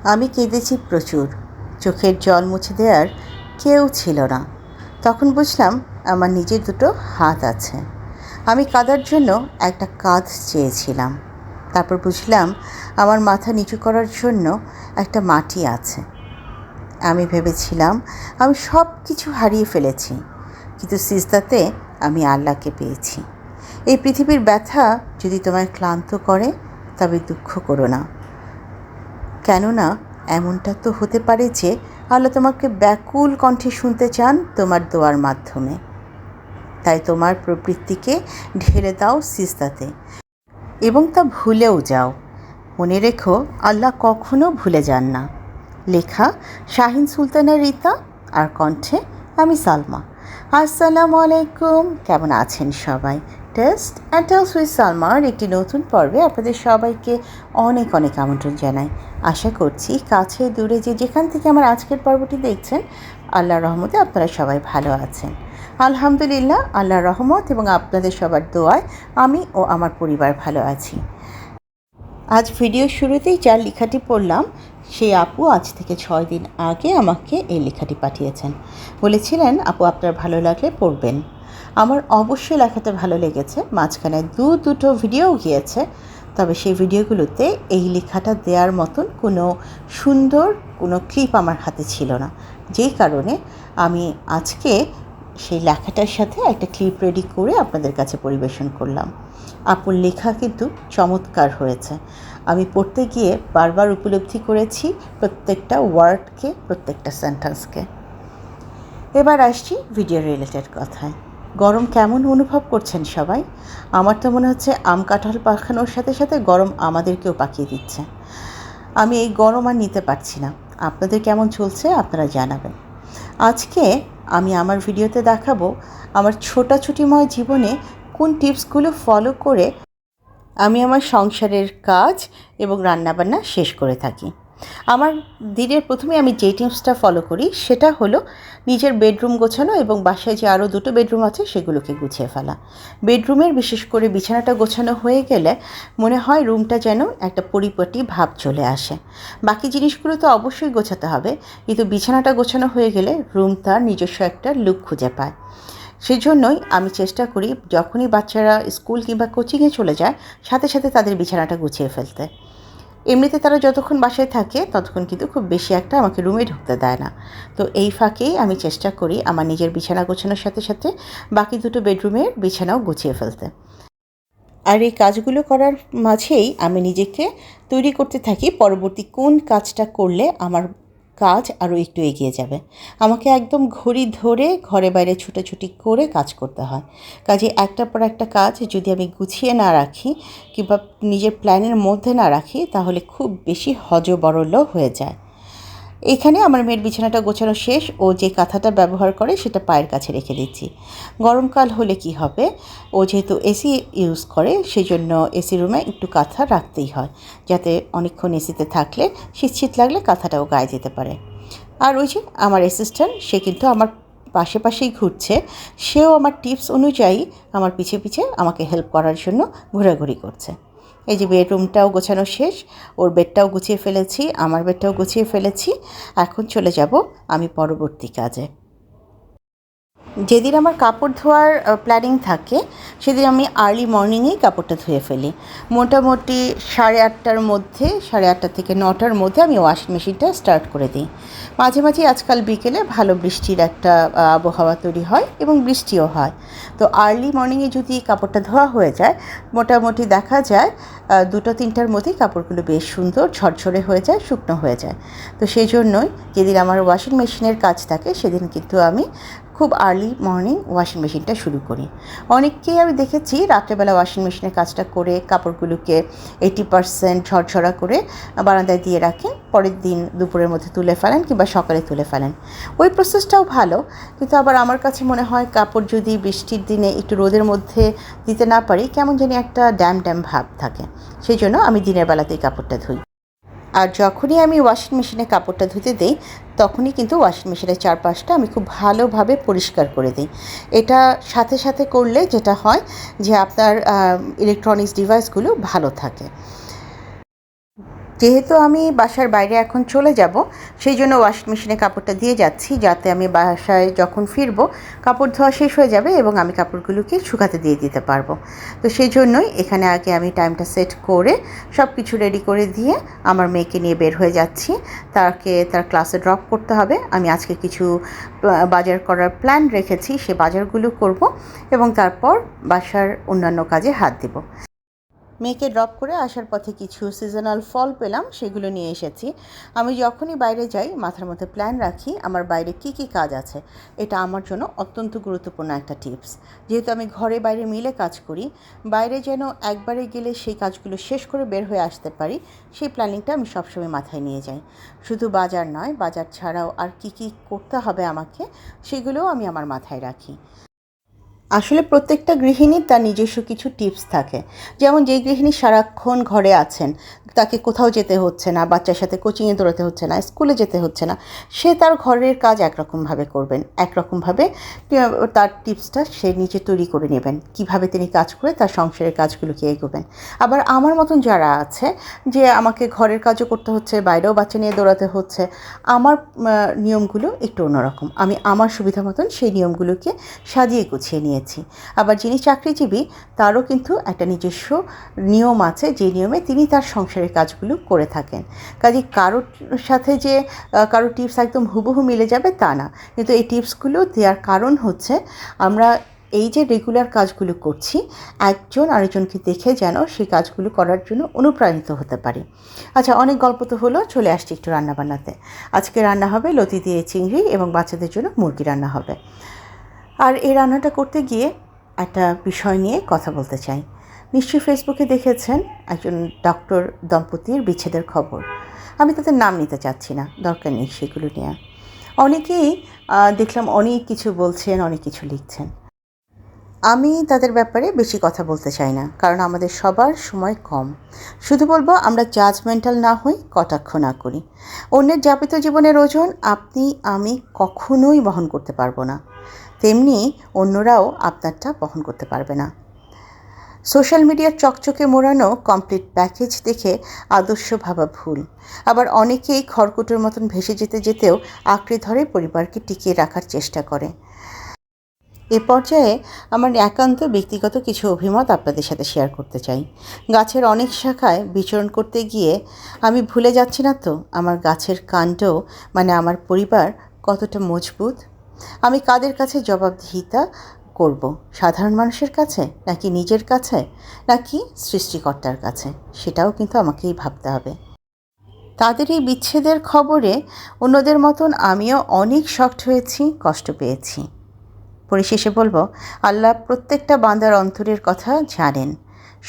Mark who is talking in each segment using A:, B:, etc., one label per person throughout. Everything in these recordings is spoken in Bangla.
A: আমি কেঁদেছি প্রচুর, চোখের জল মুছে দেওয়ার কেউ ছিল না। তখন বুঝলাম আমার নিজের দুটো হাত আছে। আমি কাঁদার জন্য একটা কাঁধ চেয়েছিলাম। তারপর বুঝলাম আমার মাথা নিচু করার জন্য একটা মাটি আছে। আমি ভেবেছিলাম আমি সব কিছু হারিয়ে ফেলেছি, কিন্তু সিজদাতে আমি আল্লাহকে পেয়েছি। এই পৃথিবীর ব্যথা যদি তোমায় ক্লান্ত করে তবে দুঃখ করো না, কেননা এমনটা তো হতে পারে যে আল্লাহ তোমাকে ব্যাকুল কণ্ঠে শুনতে চান তোমার দোয়ার মাধ্যমে। তাই তোমার প্রবৃত্তিকে ঢেলে দাও সিজদাতে এবং তা ভুলেও যাও। মনে রেখো, আল্লাহ কখনো ভুলে যান না। লেখা শাহিন সুলতানা রিতা, আর কণ্ঠে আমি সালমা। আসসালামু আলাইকুম, কেমন আছেন সবাই? টেস্ট অ্যান্ড টেলস উইথ সালমার একটি নতুন পর্বে আপনাদের সবাইকে অনেক অনেক আমন্ত্রণ জানাই। আশা করছি কাছে দূরে যেখান থেকে আমার আজকের পর্বটি দেখছেন, আল্লাহর রহমতে আপনারা সবাই ভালো আছেন। আলহামদুলিল্লাহ, আল্লাহর রহমত এবং আপনাদের সবার দোয়ায় আমি ও আমার পরিবার ভালো আছি। আজ ভিডিওর শুরুতেই যার লেখাটি পড়লাম সেই আপু আজ থেকে 6 দিন আগে আমাকে এই লেখাটি পাঠিয়েছেন। বলেছিলেন, আপু আপনার ভালো লাগলে পড়বেন। আমার অবশ্যই লেখাটা ভালো লেগেছে। মাঝখানে দুটো ভিডিও গিয়েছে, তবে সেই ভিডিওগুলোতে এই লেখাটা দেওয়ার মতন কোনো সুন্দর কোনো ক্লিপ আমার হাতে ছিল না, যেই কারণে আমি আজকে সেই লেখাটার সাথে একটা ক্লিপ রেডি করে আপনাদের কাছে পরিবেশন করলাম। আপুর লেখা কিন্তু চমৎকার হয়েছে। আমি পড়তে গিয়ে বারবার উপলব্ধি করেছি প্রত্যেকটা ওয়ার্ডকে, প্রত্যেকটা সেন্টেন্সকে। এবার আসছি ভিডিও রিলেটেড কথায়। গরম কেমন অনুভব করছেন সবাই? আমার তো মনে হচ্ছে আম কাঁঠাল পাখানোর সাথে সাথে গরম আমাদেরকেও পাকিয়ে দিচ্ছে। আমি এই গরম আর নিতে পারছি না। আপনাদের কেমন চলছে আপনারা জানাবেন। আজকে আমি আমার ভিডিওতে দেখাবো আমার ছোটাছুটিময় জীবনে কোন টিপসগুলো ফলো করে আমি আমার সংসারের কাজ এবং রান্নাবান্না শেষ করে থাকি। আমার দিনের প্রথমে আমি যে টিপসটা ফলো করি সেটা হলো নিজের বেডরুম গোছানো এবং বাসায় যে আরও 2টো বেডরুম আছে সেগুলোকে গুছিয়ে ফেলা। বেডরুমের বিশেষ করে বিছানাটা গোছানো হয়ে গেলে মনে হয় রুমটা যেন একটা পরিপাটি ভাব চলে আসে। বাকি জিনিসগুলো তো অবশ্যই গোছাতে হবে, কিন্তু বিছানাটা গোছানো হয়ে গেলে রুম তার নিজস্ব একটা লুক খুঁজে পায়। সেজন্যই আমি চেষ্টা করি যখনই বাচ্চারা স্কুল কিংবা কোচিংয়ে চলে যায় সাথে সাথে তাদের বিছানাটা গুছিয়ে ফেলতে। এমনিতে তারা যতক্ষণ বাসায় থাকে ততক্ষণ কিন্তু খুব বেশি একটা আমাকে রুমে ঢুকতে দেয় না। তো এই ফাঁকেই আমি চেষ্টা করি আমার নিজের বিছানা গোছানোর সাথে সাথে বাকি 2টো বেডরুমের বিছানাও গুছিয়ে ফেলতে। আর এই কাজগুলো করার মাঝেই আমি নিজেকে তৈরি করতে থাকি পরবর্তী কোন কাজটা করলে আমার কাজ আরও একটু এগিয়ে যাবে। আমাকে একদম ঘড়ি ধরে ঘরে বাইরে ছুটোছুটি করে কাজ করতে হয়। কাজে একটার পর একটা কাজ যদি আমি গুছিয়ে না রাখি কিংবা নিজের প্ল্যানের মধ্যে না রাখি তাহলে খুব বেশি হযবরল হয়ে যায়। এখানে আমার মেয়ের বিছানাটা গোছানো শেষ। ও যে কাঁথাটা ব্যবহার করে সেটা পায়ের কাছে রেখে দিচ্ছি। গরমকাল হলে কি হবে, ও যেহেতু এসি ইউজ করে সেজন্য এসি রুমে একটু কাঁথা রাখতেই হয়, যাতে অনেকক্ষণ এসিতে থাকলে শীত লাগলে কাঁথাটাও গায়ে যেতে পারে। আর ওই যে আমার অ্যাসিস্ট্যান্ট, সে কিন্তু আমার পাশেই ঘুরছে। সেও আমার টিপস অনুযায়ী আমার পিছে পিছে আমাকে হেল্প করার জন্য ঘোরাঘুরি করছে। এই যে বেডরুমটাও গোছানো শেষ, ওর বেডটাও গুছিয়ে ফেলেছি, আমার বেডটাও গুছিয়ে ফেলেছি। এখন চলে যাব আমি পরবর্তী কাজে। যেদিন আমার কাপড় ধোয়ার প্ল্যানিং থাকে সেদিন আমি আর্লি মর্নিংয়েই কাপড়টা ধুয়ে ফেলি। মোটামুটি 8:30টার মধ্যে, 8:30 থেকে 9টার মধ্যে আমি ওয়াশিং মেশিনটা স্টার্ট করে দিই। মাঝে মাঝে আজকাল বিকেলে ভালো বৃষ্টির একটা আবহাওয়া তৈরি হয় এবং বৃষ্টিও হয়। তো আর্লি মর্নিংয়ে যদি কাপড়টা ধোয়া হয়ে যায় মোটামুটি দেখা যায় 2-3টার মধ্যেই কাপড়গুলো বেশ সুন্দর ঝরঝরে হয়ে যায়, শুকনো হয়ে যায়। তো সেই জন্যই যেদিন আমার ওয়াশিং মেশিনের কাজ থাকে সেদিন কিন্তু আমি খুব আর্লি মর্নিং ওয়াশিং মেশিনটা শুরু করি। অনেককেই আমি দেখেছি রাত্রেবেলা ওয়াশিং মেশিনের কাজটা করে কাপড়গুলোকে 80% ঝরঝরা করে বারান্দায় দিয়ে রাখেন, পরের দিন দুপুরের মধ্যে তুলে ফেলেন কিংবা সকালে তুলে ফেলেন। ওই প্রসেসটাও ভালো, কিন্তু আবার আমার কাছে মনে হয় কাপড় যদি বৃষ্টির দিনে একটু রোদের মধ্যে দিতে না পারি কেমন জানি একটা ড্যাম ভাব থাকে। সেই জন্য আমি দিনের বেলাতেই কাপড়টা ধুই। আর যখনই আমি ওয়াশিং মেশিনে কাপড়টা ধুতে দিই তখনই কিন্তু ওয়াশিং মেশিনের চারপাশটা আমি খুব ভালোভাবে পরিষ্কার করে দিই। এটা সাথে সাথে করলে যেটা হয় যে আপনার ইলেকট্রনিক্স ডিভাইসগুলো ভালো থাকে। যেহেতু আমি বাসার বাইরে এখন চলে যাব, সেই জন্য ওয়াশিং মেশিনে কাপড়টা দিয়ে যাচ্ছি, যাতে আমি বাসায় যখন ফিরবো কাপড় ধোয়া শেষ হয়ে যাবে এবং আমি কাপড়গুলোকে শুকাতে দিয়ে দিতে পারবো। তো সেই জন্যই এখানে আগে আমি টাইমটা সেট করে সব কিছু রেডি করে দিয়ে আমার মেয়েকে নিয়ে বের হয়ে যাচ্ছি। তাকে তার ক্লাসে ড্রপ করতে হবে। আমি আজকে কিছু বাজার করার প্ল্যান রেখেছি, সে বাজারগুলো করব এবং তারপর বাসার অন্যান্য কাজে হাত দেব। মেয়েকে ড্রপ করে আসার পথে কিছু সিজনাল ফল পেলাম, সেগুলো নিয়ে এসেছি। আমি যখনই বাইরে যাই মাথার মধ্যে প্ল্যান রাখি আমার বাইরে কি কি কাজ আছে। এটা আমার জন্য অত্যন্ত গুরুত্বপূর্ণ একটা টিপস। যেহেতু আমি ঘরে বাইরে মিলে কাজ করি, বাইরে যেন একবারে গেলে সেই কাজগুলো শেষ করে বের হয়ে আসতে পারি, সেই প্ল্যানিংটা আমি সবসময় মাথায় নিয়ে যাই। শুধু বাজার নয়, বাজার ছাড়াও আর কি কি করতে হবে আমাকে, সেগুলোও আমি আমার মাথায় রাখি। আসলে প্রত্যেকটা গৃহিণীর তার নিজস্ব কিছু টিপস থাকে। যেমন যেই গৃহিণী সারাক্ষণ ঘরে আছেন, তাকে কোথাও যেতে হচ্ছে না, বাচ্চার সাথে কোচিংয়ে দৌড়াতে হচ্ছে না, স্কুলে যেতে হচ্ছে না, সে তার ঘরের কাজ একরকমভাবে করবেন, একরকমভাবে তার টিপসটা সে নিজে তৈরি করে নেবেন, কিভাবে তিনি কাজ করে তার সংসারের কাজগুলোকে এগোবেন। আবার আমার মতন যারা আছে, যে আমাকে ঘরের কাজও করতে হচ্ছে, বাইরেও বাচ্চা নিয়ে দৌড়াতে হচ্ছে, আমার নিয়মগুলো একটু অন্যরকম। আমি আমার সুবিধা মতন সেই নিয়মগুলোকে সাজিয়ে গুছিয়ে নিয়েছি। আবার যিনি চাকরিজীবী, তারও কিন্তু একটা নিজস্ব নিয়ম আছে, যে নিয়মে তিনি তার সংসারের কাজগুলো করে থাকেন। কাজে কারোর সাথে যে কারো টিপস একদম হুবহু মিলে যাবে তা না, কিন্তু এই টিপসগুলো দেওয়ার কারণ হচ্ছে আমরা এই যে রেগুলার কাজগুলো করছি, একজন আরেকজনকে দেখে যেন সেই কাজগুলো করার জন্য অনুপ্রাণিত হতে পারি। আচ্ছা, অনেক গল্প তো হলো, চলে আসছি একটু রান্নাবান্নাতে। আজকে রান্না হবে লতি দিয়ে চিংড়ি এবং বাচ্চাদের জন্য মুরগি রান্না হবে। আর এই রান্নাটা করতে গিয়ে একটা বিষয় নিয়ে কথা বলতে চাই। নিশ্চয়ই ফেসবুকে দেখেছেন একজন ডক্টর দম্পতির বিচ্ছেদের খবর। আমি তাদের নাম নিতে চাচ্ছি না, দরকার নেই সেগুলো নিয়ে। অনেকেই দেখলাম অনেক কিছু বলছেন, অনেক কিছু লিখছেন। আমি তাদের ব্যাপারে বেশি কথা বলতে চাই না, কারণ আমাদের সবার সময় কম। শুধু বলবো আমরা জাজমেন্টাল না হই, কটাক্ষ না করি। অন্যের যাপিত জীবনের ওজন আপনি আমি কখনোই বহন করতে পারবো না, তেমনি অন্যরাও আপনারটা বহন করতে পারবে না। সোশ্যাল মিডিয়ার চকচকে মোড়ানো কমপ্লিট প্যাকেজ দেখে আদর্শ ভাবা ভুল। আবার অনেকেই খড়কুটোর মতন ভেসে যেতে যেতেও আঁকড়ে ধরে পরিবারকে টিকিয়ে রাখার চেষ্টা করে। এ পর্যায়ে আমার একান্ত ব্যক্তিগত কিছু অভিমত আপনাদের সাথে শেয়ার করতে চাই। গাছের অনেক শাখায় বিচরণ করতে গিয়ে আমি ভুলে যাচ্ছি না তো আমার গাছের কাণ্ড, মানে আমার পরিবার কতটা মজবুত। আমি কাদের কাছে জবাবদিহিতা করব, সাধারণ মানুষের কাছে, নাকি নিজের কাছে, নাকি সৃষ্টিকর্তার কাছে, সেটাও কিন্তু আমাকেই ভাবতে হবে। তাদের এই বিচ্ছেদের খবরে অন্যদের মতন আমিও অনেক শকড হয়েছি, কষ্ট পেয়েছি। পরিশেষে বলবো, আল্লাহ প্রত্যেকটা বান্দার অন্তরের কথা জানেন।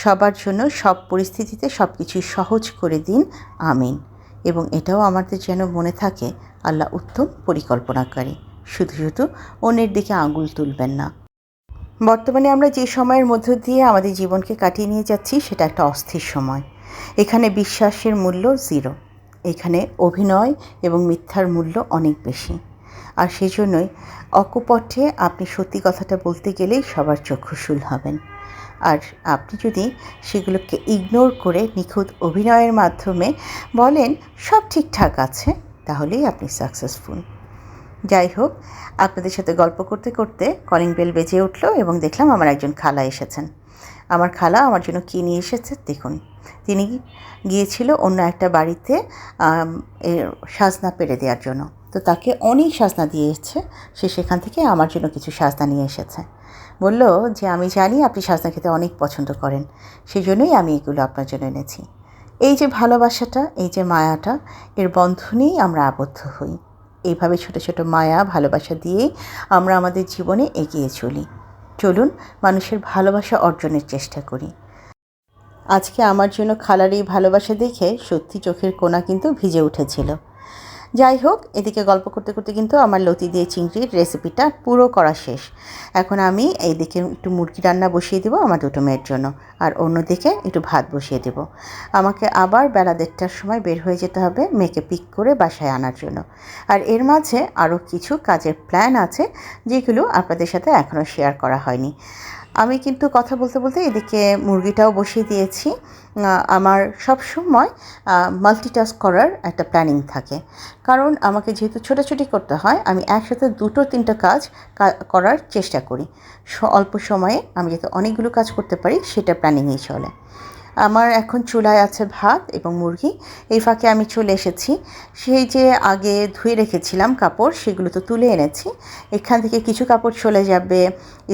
A: সবার জন্য সব পরিস্থিতিতে সব কিছু সহজ করে দিন, আমিন। এবং এটাও আমাদের যেন মনে থাকে, আল্লাহ উত্তম পরিকল্পনাকারী, শুধু শুধু অন্যের দিকে আঙুল তুলবেন না। বর্তমানে আমরা যে সময়ের মধ্য দিয়ে আমাদের জীবনকে কাটিয়ে নিয়ে যাচ্ছি, সেটা একটা অস্থির সময়। এখানে বিশ্বাসের মূল্য জিরো, এখানে অভিনয় এবং মিথ্যার মূল্য অনেক বেশি। আর সেজন্যই অকপটে আপনি সত্যি কথাটা বলতে গেলেই সবার চক্ষুশূল হবেন। আর আপনি যদি সেগুলোকে ইগনোর করে নিখুঁত অভিনয়ের মাধ্যমে বলেন সব ঠিকঠাক আছে, তাহলেই আপনি সাকসেসফুল। যাই হোক, আপনাদের সাথে গল্প করতে করতে কলিং বেল বেজে উঠল এবং দেখলাম আমার একজন খালা এসেছেন। আমার খালা আমার জন্য কী নিয়ে এসেছে দেখুন। তিনি গিয়েছিল অন্য একটা বাড়িতে সাজনা পেরে দেওয়ার জন্য, তো তাকে অনেক সাজনা দিয়েছে। সে সেখান থেকে আমার জন্য কিছু সাজনা নিয়ে এসেছে। বলল যে আমি জানি আপনি সাজনা খেতে অনেক পছন্দ করেন, সেই জন্যই আমি এগুলো আপনার জন্য এনেছি। এই যে ভালোবাসাটা, এই যে মায়াটা, এর বন্ধনেই আমরা আবদ্ধ হই। এইভাবে ছোট ছোট মায়া ভালোবাসা দিয়েই আমরা আমাদের জীবনে এগিয়ে চলি। চলুন মানুষের ভালোবাসা অর্জনের চেষ্টা করি। আজকে আমার জন্য খালার এই ভালোবাসা দেখে সত্যি চোখের কোণা কিন্তু ভিজে উঠেছিল। যাই হোক, এদিকে গল্প করতে করতে কিন্তু আমার লতি দিয়ে চিংড়ির রেসিপিটা পুরো করা শেষ। এখন আমি এইদিকে একটু মুরগি রান্না বসিয়ে দেবো আমার দুটো মেয়ের জন্য, আর অন্যদিকে একটু ভাত বসিয়ে দেব। আমাকে আবার বেলা 1:30টার সময় বের হয়ে যেতে হবে মেয়েকে পিক করে বাসায় আনার জন্য। আর এর মাঝে আরও কিছু কাজের প্ল্যান আছে, যেগুলো আপনাদের সাথে এখনও শেয়ার করা হয়নি। আমি কিন্তু কথা বলতে বলতে এদিকে মুরগিটাও বসিয়ে দিয়েছি। আমার সব সময় মাল্টিটাস্ক করার একটা প্ল্যানিং থাকে, কারণ আমাকে যেহেতু ছোটাছুটি করতে হয়, আমি একসাথে 2-3টা কাজ করার চেষ্টা করি। অল্প সময়ে আমি যাতে অনেকগুলো কাজ করতে পারি সেটা প্ল্যানিংয়েই চলে। আমার এখন চুলায় আছে ভাত এবং মুরগি। এই ফাঁকে আমি চলে এসেছি, সেই যে আগে ধুয়ে রেখেছিলাম কাপড় সেগুলো তো তুলে এনেছি। এখান থেকে কিছু কাপড় চলে যাবে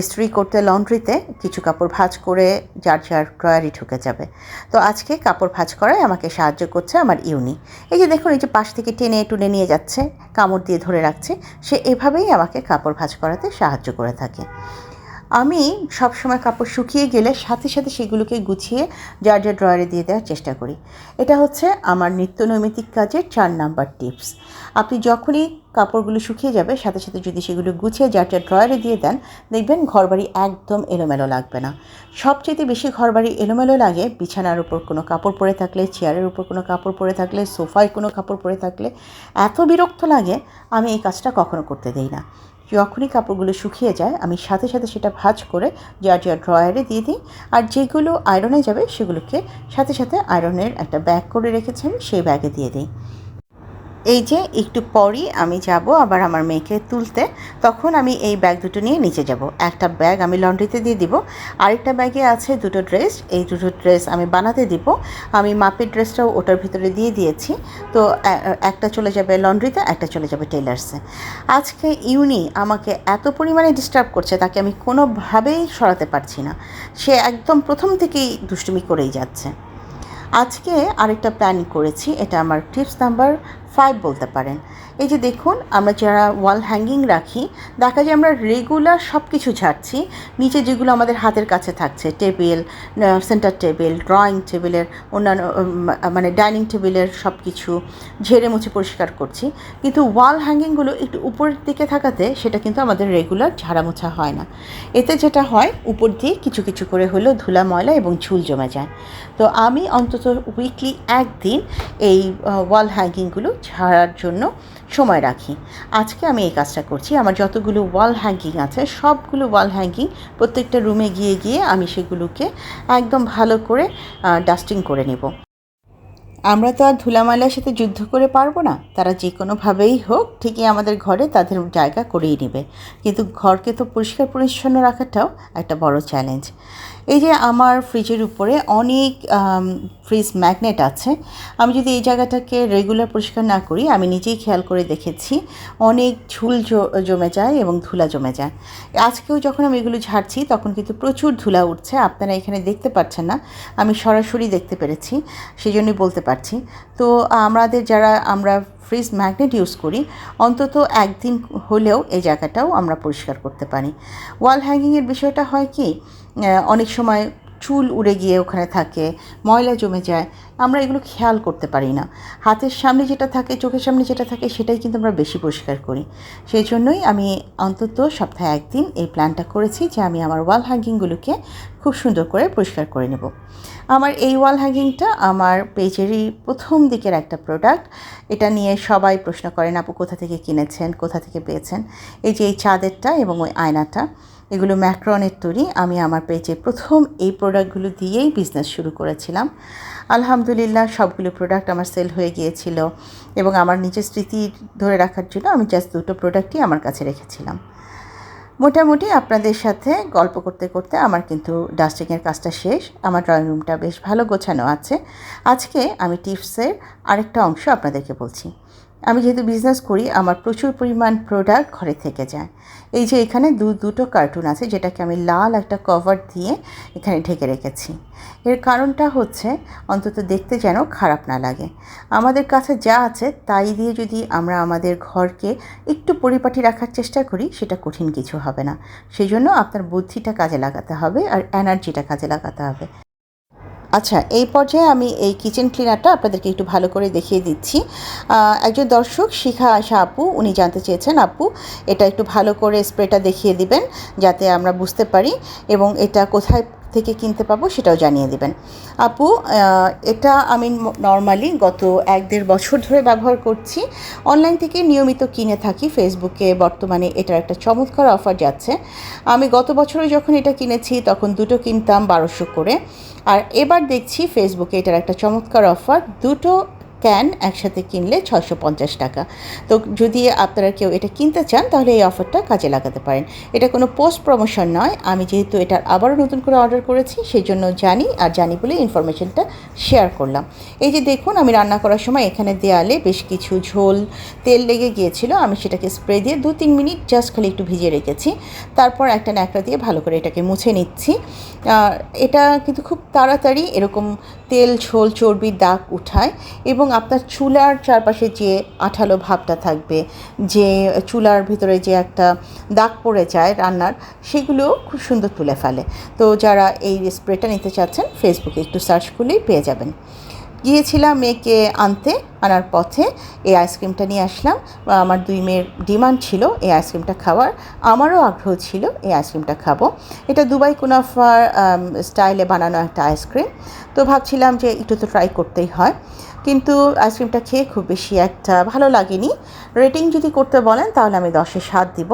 A: ইস্ত্রি করতে লন্ড্রিতে, কিছু কাপড় ভাঁজ করে যার যার ড্রয়ারে ঢুকে যাবে। তো আজকে কাপড় ভাঁজ করায় আমাকে সাহায্য করছে আমার ইউনি। এই যে দেখুন, এই যে পাশ থেকে টেনে টুনে নিয়ে যাচ্ছে, কামড় দিয়ে ধরে রাখছে, সে এভাবেই আমাকে কাপড় ভাঁজ করাতে সাহায্য করে থাকে। আমি সবসময় কাপড় শুকিয়ে গেলে সাথে সাথে সেগুলোকে গুছিয়ে যার যার ড্রয়ারে দিয়ে দেওয়ার চেষ্টা করি। এটা হচ্ছে আমার নিত্যনৈমিত্তিক কাজের 4 নাম্বার টিপস। আপনি যখনই কাপড়গুলো শুকিয়ে যাবে সাথে সাথে যদি সেগুলো গুছিয়ে যার যার ড্রয়ারে দিয়ে দেন, দেখবেন ঘরবাড়ি একদম এলোমেলো লাগবে না। সবচেয়ে বেশি ঘরবাড়ি এলোমেলো লাগে বিছানার উপর কোনো কাপড় পরে থাকলে, চেয়ারের উপর কোনো কাপড় পরে থাকলে, সোফায় কোনো কাপড় পরে থাকলে এত বিরক্ত লাগে, আমি এই কাজটা কখনো করতে দিই না। যখনই কাপড়গুলো শুকিয়ে যায় আমি সাথে সাথে সেটা ভাঁজ করে যার যার ড্রয়ারে দিয়ে দিই, আর যেগুলো আয়রনে যাবে সেগুলোকে সাথে সাথে আয়রনের একটা ব্যাগ করে রেখেছি, আমি সেই ব্যাগে দিয়ে দিই। এই যে একটু পরই আমি যাব আবার আমার মেয়েকে তুলতে, তখন আমি এই ব্যাগ দুটো নিয়ে নিচে যাব। একটা ব্যাগ আমি লন্ড্রিতে দিয়ে দিব, আরেকটা ব্যাগে আছে 2টো ড্রেস, এই 2টো ড্রেস আমি বানাতে দিব। আমি মাপের ড্রেসটাও ওটার ভিতরে দিয়ে দিয়েছি। তো একটা চলে যাবে লন্ড্রিতে, একটা চলে যাবে টেলার্সে। আজকে ইউনি আমাকে এত পরিমাণে ডিস্টার্ব করছে, তাকে আমি কোনোভাবেই সরাতে পারছি না। সে একদম প্রথম থেকেই দুষ্টুমি করেই যাচ্ছে। আজকে আরেকটা প্ল্যান করেছি, এটা আমার টিপস নাম্বার 5 বলতে পারেন। এই যে দেখুন, আমরা যারা ওয়াল হ্যাঙ্গিং রাখি, দেখা যায় আমরা রেগুলার সব কিছু ঝাড়ছি, নিচে যেগুলো আমাদের হাতের কাছে থাকছে, টেবিল, সেন্টার টেবিল, ড্রয়িং টেবিলের অন্যান্য মানে ডাইনিং টেবিলের সব কিছু ঝেড়ে মুছে পরিষ্কার করছি, কিন্তু ওয়াল হ্যাঙ্গিংগুলো একটু উপরের দিকে থাকাতে সেটা কিন্তু আমাদের রেগুলার ঝাড়া মোছা হয় না। এতে যেটা হয়, উপর দিয়ে কিছু কিছু করে হলেও ধুলা ময়লা এবং ঝুল জমে যায়। তো আমি অন্তত উইকলি একদিন এই ওয়াল হ্যাঙ্গিংগুলো ঝাড়ার জন্য সময় রাখি। আজকে আমি এই কাজটা করছি। আমার যতগুলো ওয়াল হ্যাঙ্গিং আছে সবগুলো ওয়াল হ্যাঙ্গিং প্রত্যেকটা রুমে গিয়ে গিয়ে আমি সেগুলোকে একদম ভালো করে ডাস্টিং করে নেব। আমরা তো আর ধুলাময়লার সাথে যুদ্ধ করে পারবো না, তারা যে কোনোভাবেই হোক ঠিকই আমাদের ঘরে তাদের জায়গা করেই নেবে, কিন্তু ঘরকে তো পরিষ্কার পরিচ্ছন্ন রাখাটাও একটা বড় চ্যালেঞ্জ। এই যে আমার ফ্রিজের উপরে অনেক ফ্রিজ ম্যাগনেট আছে, আমি যদি এই জায়গাটাকে রেগুলার পরিষ্কার না করি, আমি নিজেই খেয়াল করে দেখেছি অনেক ঝুল জমে যায় এবং ধুলা জমে যায়। আজকেও যখন আমি এগুলো ঝাড়ছি তখন কিন্তু প্রচুর ধুলা উঠছে, আপনারা এখানে দেখতে পাচ্ছেন না, আমি সরাসরি দেখতে পেরেছি, সেই জন্যই বলতে পারছি। তো আমরা ফ্রিজ ম্যাগনেট ইউজ করি, অন্তত একদিন হলেও এই জায়গাটাও আমরা পরিষ্কার করতে পারি। ওয়াল হ্যাঙ্গিংয়ের বিষয়টা হয় কি, অনেক সময় চুল উড়ে গিয়ে ওখানে থাকে, ময়লা জমে যায়, আমরা এগুলো খেয়াল করতে পারি না। হাতের সামনে যেটা থাকে, চোখের সামনে যেটা থাকে সেটাই কিন্তু আমরা বেশি পরিষ্কার করি। সেই জন্যই আমি অন্তত সপ্তাহে একদিন এই প্ল্যানটা করেছি যে আমি আমার ওয়াল হ্যাঙ্গিংগুলোকে খুব সুন্দর করে পরিষ্কার করে নেব। আমার এই ওয়াল হ্যাঙ্গিংটা আমার পেজেরই প্রথম দিকের একটা প্রোডাক্ট। এটা নিয়ে সবাই প্রশ্ন করেন, আপু কোথা থেকে কিনেছেন, কোথা থেকে পেয়েছেন। এই যে এই চাঁদেরটা এবং ওই আয়নাটা, এগুলো ম্যাক্রনের তৈরি। আমি আমার পেজে প্রথম এই প্রোডাক্টগুলো দিয়েই বিজনেস শুরু করেছিলাম। আলহামদুলিল্লাহ সবগুলো প্রোডাক্ট আমার সেল হয়ে গিয়েছিল, এবং আমার নিজের স্মৃতি ধরে রাখার জন্য আমি জাস্ট 2টো প্রোডাক্টই আমার কাছে রেখেছিলাম। মোটামুটি আপনাদের সাথে গল্প করতে করতে আমার কিন্তু ডাস্টিংয়ের কাজটা শেষ। আমার ড্রয়িং রুমটা বেশ ভালো গোছানো আছে। আজকে আমি টিপসের আরেকটা অংশ আপনাদেরকে বলছি। আমি যেহেতু বিজনেস করি, আমার প্রচুর পরিমাণ প্রোডাক্ট ঘরে থেকে যায়। এই যে এখানে দুটো কার্টুন আছে, যেটাকে আমি লাল একটা কভার দিয়ে এখানে ঢেকে রেখেছি। এর কারণটা হচ্ছে অন্তত দেখতে যেন খারাপ না লাগে। আমাদের কাছে যা আছে তাই দিয়ে যদি আমরা আমাদের ঘরকে একটু পরিপাটি রাখার চেষ্টা করি, সেটা কঠিন কিছু হবে না। সেই জন্য আপনার বুদ্ধিটা কাজে লাগাতে হবে আর এনার্জিটা কাজে লাগাতে হবে। আচ্ছা, এই পর্যায়ে আমি এই কিচেন ক্লিনারটা আপনাদেরকে একটু ভালো করে দেখিয়ে দিচ্ছি। একজন দর্শক শিখা আশা আপু, উনি জানতে চেয়েছেন, আপু এটা একটু ভালো করে স্প্রেটা দেখিয়ে দিবেন যাতে আমরা বুঝতে পারি, এবং এটা কোথায় থেকে কিনতে পাবো সেটাও জানিয়ে দেবেন। আপু, এটা আমি নর্মালি গত 1-1.5 বছর ধরে ব্যবহার করছি। অনলাইন থেকে নিয়মিত কিনে থাকি। ফেসবুকে বর্তমানে এটার একটা চমৎকার অফার যাচ্ছে। আমি গত বছরে যখন এটা কিনেছি তখন দুটো কিনতাম 1200 করে, আর এবার দেখছি ফেসবুকে এটার একটা চমৎকার অফার, দুটো ক্যান একসাথে কিনলে 650 টাকা। তো যদি আপনারা কেউ এটা কিনতে চান তাহলে এই অফারটা কাজে লাগাতে পারেন। এটা কোনো পোস্ট প্রমোশন নয়, আমি যেহেতু এটার আবারও নতুন করে অর্ডার করেছি সেই জন্য জানি বলে ইনফরমেশনটা শেয়ার করলাম। এই যে দেখুন, আমি রান্না করার সময় এখানে দেয়ালে বেশ কিছু ঝোল তেল লেগে গিয়েছিল, আমি সেটাকে স্প্রে দিয়ে 2-3 মিনিট জাস্ট খালি একটু ভিজিয়ে রেখেছি। তারপর একটা ন্যাকড়া দিয়ে ভালো করে এটাকে মুছে নিচ্ছি। এটা কিন্তু খুব তাড়াতাড়ি এরকম তেল ঝোল চর্বির দাগ উঠায়, এবং আপনার চুলার চারপাশে যে আঠালো ভাবটা থাকবে, যে চুলার ভিতরে যে একটা দাগ পড়ে যায় রান্নার, সেগুলো খুব সুন্দর তুলে ফেলে। তো যারা এই স্প্রেটা নিতে চাচ্ছেন ফেসবুকে একটু সার্চ করলেই পেয়ে যাবেন। গিয়েছিলাম মেয়েকে আনার পথে এই আইসক্রিমটা নিয়ে আসলাম। আমার 2 মেয়ের ডিমান্ড ছিল এই আইসক্রিমটা খাওয়ার, আমারও আগ্রহ ছিল এই আইসক্রিমটা খাবো। এটা দুবাই কুনাফার স্টাইলে বানানো একটা আইসক্রিম। তো ভাবছিলাম যে একটু তো ট্রাই করতেই হয়, কিন্তু আইসক্রিমটা খেয়ে খুব বেশি একটা ভালো লাগেনি। রেটিং যদি করতে বলেন তাহলে আমি 10-এ 7 দিব।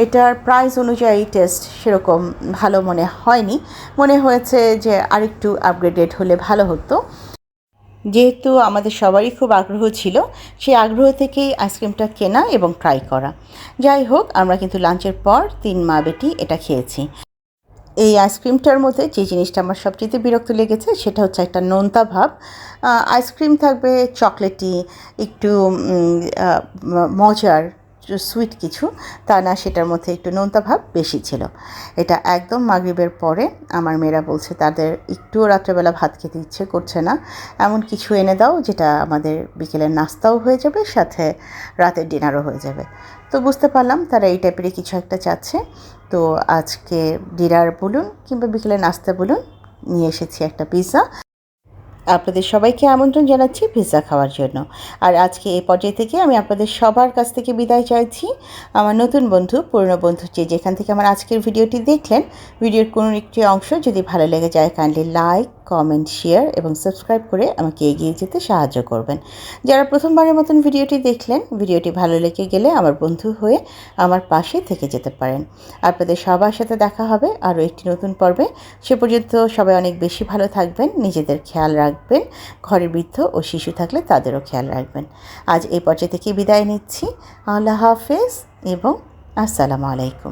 A: এটার প্রাইস অনুযায়ী টেস্ট সেরকম ভালো মনে হয়নি, মনে হয়েছে যে আরেকটু আপগ্রেডেড হলে ভালো হতো। যেহেতু আমাদের সবারই খুব আগ্রহ ছিল, সেই আগ্রহ থেকেই আইসক্রিমটা কেনা এবং ট্রাই করা। যাই হোক, আমরা কিন্তু লাঞ্চের পর 3 মা বেটি এটা খেয়েছি। এই আইসক্রিমটার মধ্যে যে জিনিসটা আমার সবচেয়ে বিরক্ত লেগেছে সেটা হচ্ছে একটা নোনতা ভাব। আইসক্রিম থাকবে চকলেটি, একটু মজার সুইট কিছু, তা না, সেটার মধ্যে একটু নোনতা ভাব বেশি ছিল। এটা একদম মাগরিবের পরে আমার মেয়েরা বলছে তাদের একটুও রাত্রেবেলা ভাত খেতে ইচ্ছে করছে না, এমন কিছু এনে দাও যেটা আমাদের বিকেলের নাস্তাও হয়ে যাবে, সাথে রাতের ডিনারও হয়ে যাবে। তো বুঝতে পারলাম তারা এই টাইপেরই কিছু একটা চাচ্ছে। তো আজকে ডিনার বলুন কিংবা বিকেলে নাস্তা বলুন, নিয়ে এসেছি একটা পিৎজা। আপনাদের সবাইকে আমন্ত্রণ জানাচ্ছি পিৎজা খাওয়ার জন্য। আর আজকে এই পর্যায় থেকে আমি আপনাদের সবার কাছ থেকে বিদায় চাইছি। আমার নতুন বন্ধু, পুরনো বন্ধু, যেখান থেকে আমার আজকের ভিডিওটি দেখলেন, ভিডিওর কোনো একটি অংশ যদি ভালো লেগে যায় কাইন্ডলি লাইক, কমেন্ট, শেয়ার এবং সাবস্ক্রাইব করে আমাকে এগিয়ে যেতে সাহায্য করবেন। যারা প্রথমবারের মতন ভিডিওটি দেখলেন, ভিডিওটি ভালো লেগে গেলে আমার বন্ধু হয়ে আমার পাশে থেকে যেতে পারেন। আপনাদের সবার সাথে দেখা হবে আরও একটি নতুন পর্বে। সে পর্যন্ত সবাই অনেক বেশি ভালো থাকবেন, নিজেদের খেয়াল রাখবেন, ঘরের বৃদ্ধ ও শিশু থাকলে তাদেরও খেয়াল রাখবেন। আজ এই পর্যায় থেকে বিদায় নিচ্ছি। আল্লাহ হাফেজ এবং আসসালামু আলাইকুম।